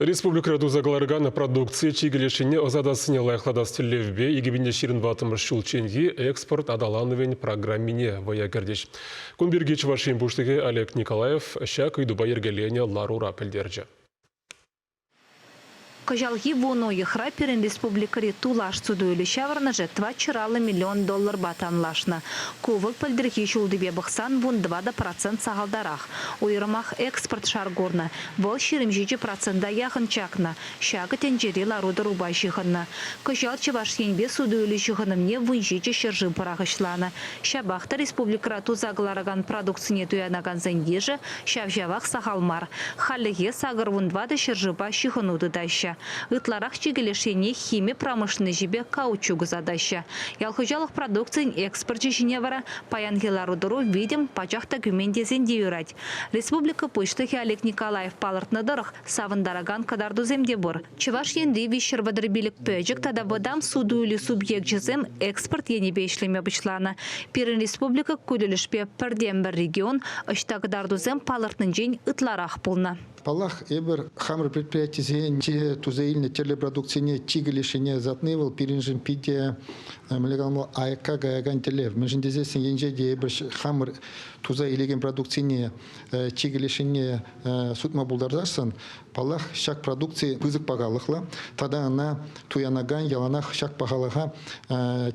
Республика Дузагларгана продукции чигелешине озадасыне лайхладастылевбе егебінде ширин ватымыш шулченги экспорт адалановен программине ваягердеш. Кунбергеч вашин буштыге Олег Николаев шак үйдуба ергелене ларура пілдерджі. Кожалги воно ехра перен республикари тулаш судуйлы шаварна же 2 $2 миллион батанлашна. Ковыл пыльдерхи шулдыбе бақсан вон 2% сағалдарах. Уйрымах экспорт шаргорна. Бұл 20% яхын чакна. Шагы тенджери ларуды руба жиғынна. Кожал чеваш енбе судуйлы жиғынымне вон жичи шыржы парағышлана. Шабахта республикара тузаглараган продукцияне туянаган зендежі шавжавах сағалмар. Халлеге сағыр вон 2 шыржыба жиғынуды дайша. Ытларах чигелешене химия промышленный жибе каучугу задача. Ялхужалых продукций экспорт жишине вара паянгелару дуру видим пачахта гюмендезен деюрать. Республика почтахи Олег Николаев палыртныдырых савындараган кадарду земдебур. Чеваш енди вишер вадребилик пөжік тада водам суду или субъект жезем экспорт енебе ишлеме бычлана. Пирин республика кулелешпе пірден бір регион ыштагдарду зем палыртнын жень ытларах пулна. Палах эбер хамр предприятие те тузаильне телепродукции чигелешине затнывал перенжим пиде млегалмо айка гаяган телев. Межендезесен енжеде эбер хамр тузаилеген продукции чигелешине сутма булдардарсан палах шак продукции пызык пагалыхла. Тада она туянаган яланах шак пагалыха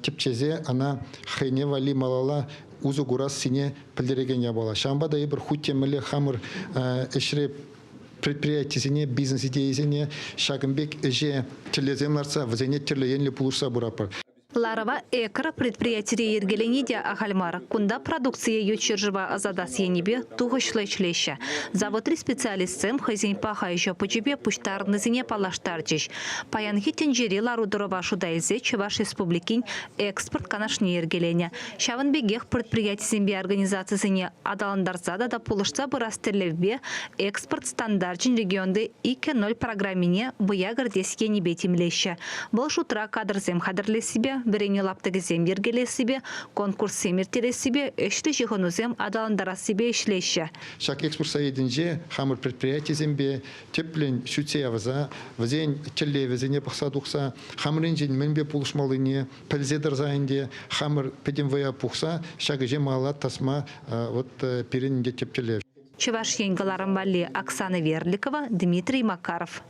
типчезе она хайне вали малала узу гурас сине пилдереген ябала. Шамбада эбер хуттемеле хамр эшре предприятие бизнес идеи шагымбек эже телеземларса вазене телеенли пулурса бурапар. Ларова экра предприятие ергеленеде ахальмар. Кунда продукция ючержива азадас енебе туғышлы члеща. Заводри специалистсем хазин паха еще почебе пуштар назине палаштарчиш. Паянхи тенджери ларудорова шудайзе Чеваш республикин экспорт канашни ергелене. Шаван бегех предприятие организациясыне адаландарзада да пулышца бұрастерлевбе экспорт стандарчин регионды 2.0 программине бұягырдес енебе темлеща. Бұл шутра кадрзем хадырле себе Берене лаптығы земдер келесібе, конкурс семертелесібе, өшті жиғынузем адаландарасыбе ішлеші. Шак экспорт сайдынже хамыр предприятие зембе, теплен шүтсея ваза, вазен теле вазене пақсадуқса, хамырын жен менбе пулышмалыне, пәлзедір зайынде, хамыр педемвая пұқса, шак жем алат тасма перенінде тептеле. Чеваш Енгаларамбали Оксана Верликова, Дмитрий Макаров.